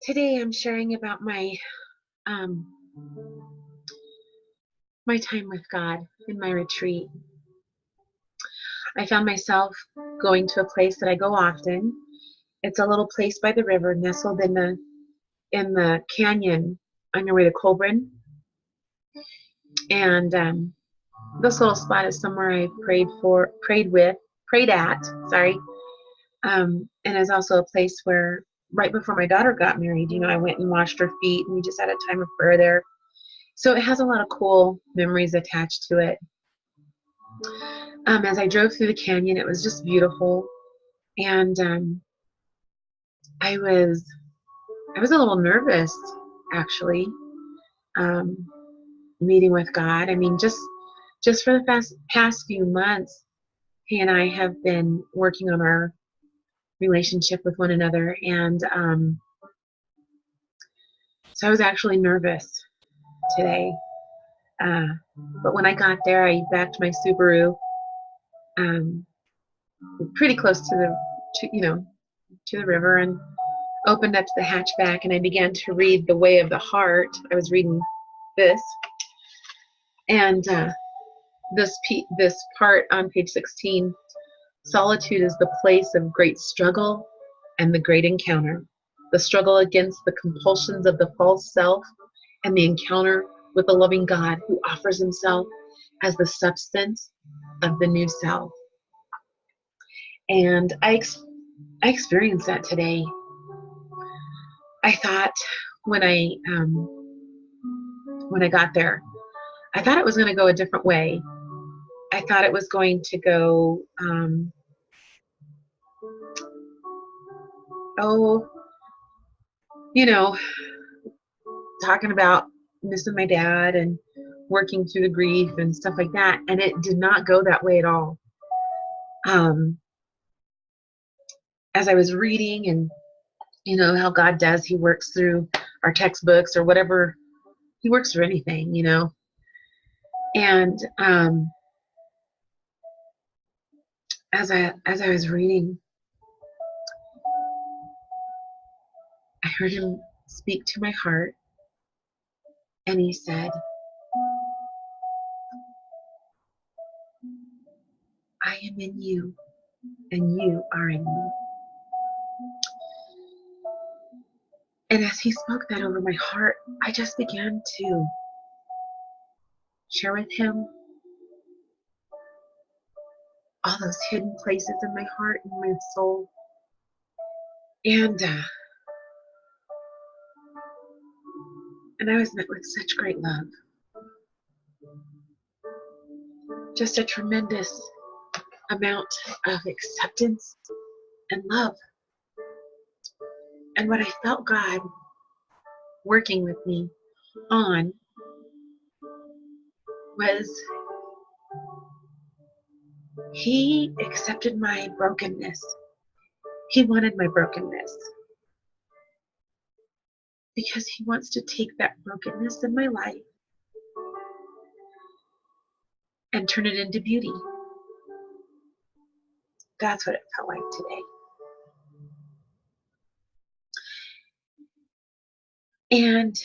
Today I'm sharing about um, my time with God in my retreat. I found myself going to a place that I go often. It's a little place by the river, nestled in the canyon on your way to Colburn. And this little spot is somewhere I prayed at. Sorry. And it's also a place where right before my daughter got married, I went and washed her feet, and we just had a time of prayer there. So it has a lot of cool memories attached to it. As I drove through the canyon, it was just beautiful, and I was a little nervous, actually, meeting with God. I mean, just for the past few months, he and I have been working on our relationship with one another, and so I was actually nervous today. But when I got there, I backed my Subaru pretty close to the river, and opened up the hatchback, and I began to read The Way of the Heart. I was reading this, and this part on page 16, solitude is the place of great struggle and the great encounter. The struggle against the compulsions of the false self, and the encounter with the loving God who offers himself as the substance of the new self. And I experienced that today. I thought when I got there, I thought it was going to go a different way. I thought it was going to go, talking about missing my dad and working through the grief and stuff like that. And it did not go that way at all. As I was reading, and how God does, he works through our textbooks or whatever. He works through anything, And as I was reading, I heard him speak to my heart, and he said, I am in you, and you are in me. And as he spoke that over my heart, I just began to share with him all those hidden places in my heart and my soul. And I was met with such great love. Just a tremendous amount of acceptance and love. And what I felt God working with me on was he accepted my brokenness. He wanted my brokenness because he wants to take that brokenness in my life and turn it into beauty. That's what it felt like today. And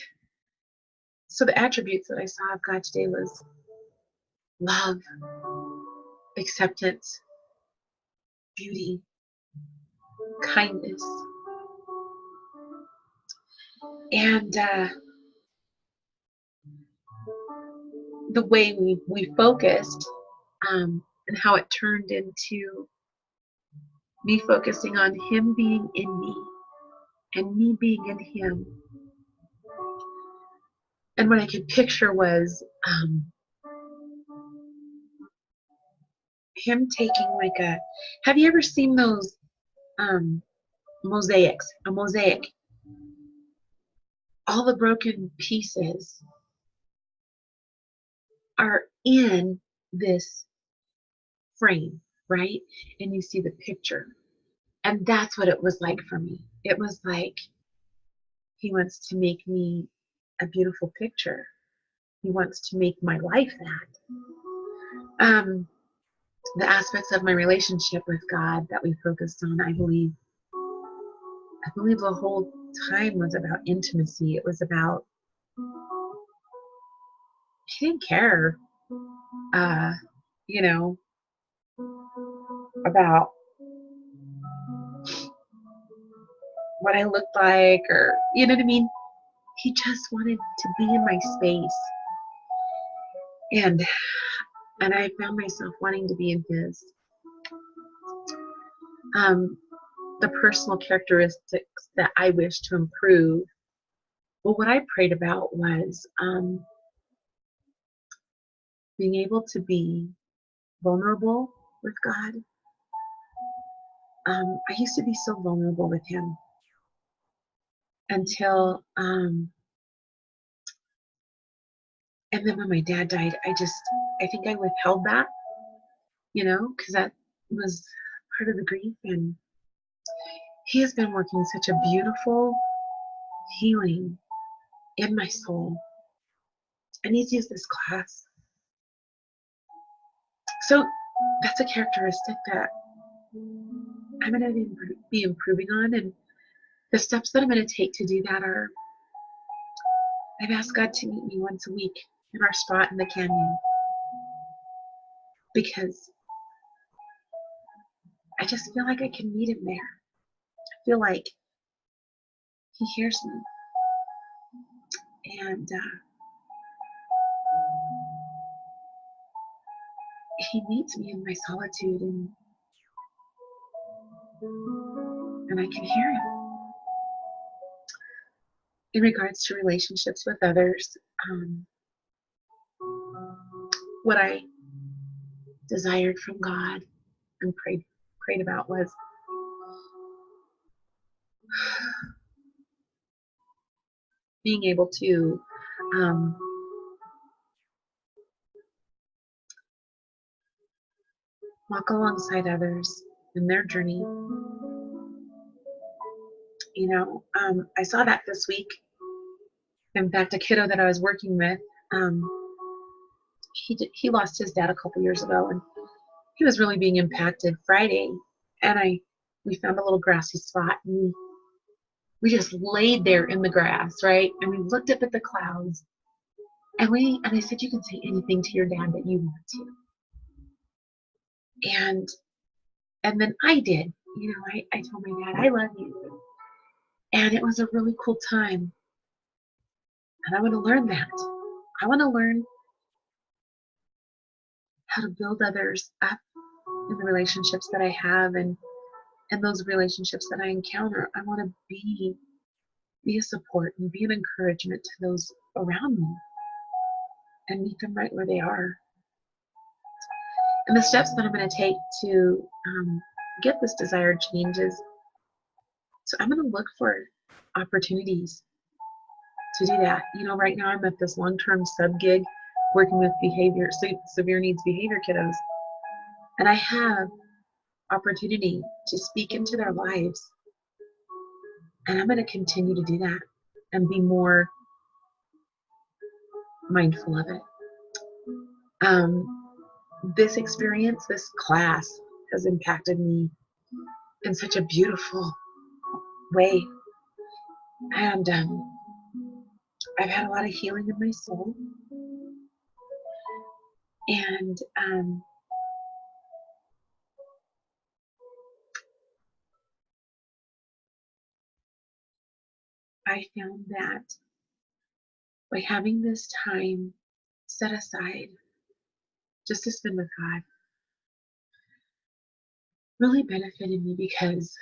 so the attributes that I saw of God today was love, acceptance, beauty, kindness, and the way we focused, and how it turned into me focusing on him being in me and me being in him. And what I could picture was him taking have you ever seen those mosaics? A mosaic. All the broken pieces are in this frame, right? And you see the picture. And that's what it was like for me. It was like he wants to make me a beautiful picture. He wants to make my life that. The aspects of my relationship with God that we focused on, I believe, I believe the whole time was about intimacy. It was about, he didn't care, uh, you know, about what I looked like, or, you know what I mean? He just wanted to be in my space. And I found myself wanting to be in his. The personal characteristics that I wish to improve. Well, what I prayed about was being able to be vulnerable with God. I used to be so vulnerable with him until, and then when my dad died, I think I withheld that, because that was part of the grief. And he has been working such a beautiful healing in my soul. And he's used this class. So that's a characteristic that I'm going to be improving on. And the steps that I'm going to take to do that are, I've asked God to meet me once a week in our spot in the canyon, because I just feel like I can meet him there. I feel like he hears me, and he meets me in my solitude, and I can hear him. In regards to relationships with others, what I desired from God and prayed about was being able to walk alongside others in their journey. I saw that this week. In fact, a kiddo that I was working with, he lost his dad a couple years ago, and he was really being impacted Friday. And we found a little grassy spot, and we just laid there in the grass, right? And we looked up at the clouds, and I said, you can say anything to your dad that you want to. And then I did. I told my dad, I love you. And it was a really cool time. And I want to learn that. I want to learn how to build others up in the relationships that I have, and those relationships that I encounter. I want to be a support and be an encouragement to those around me and meet them right where they are. And the steps that I'm going to take to get this desired change is, so I'm going to look for opportunities to do that. Right now I'm at this long-term sub-gig working with severe needs behavior kiddos. And I have opportunity to speak into their lives. And I'm going to continue to do that and be more mindful of it. This experience, this class, has impacted me in such a beautiful way. And I've had a lot of healing in my soul. And I found that by having this time set aside just to spend with God really benefited me, because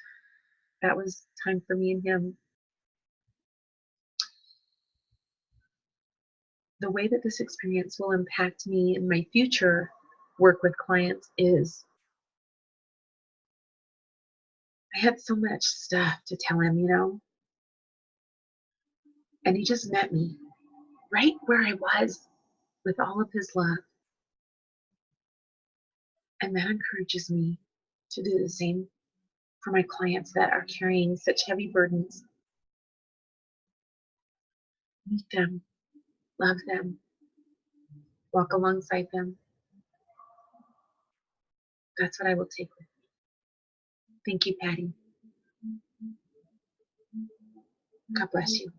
that was time for me and him. The way that this experience will impact me in my future work with clients is, I had so much stuff to tell him, and he just met me right where I was with all of his love. And that encourages me to do the same for my clients that are carrying such heavy burdens. Meet them, love them, walk alongside them. That's what I will take with me. Thank you, Patty. God bless you.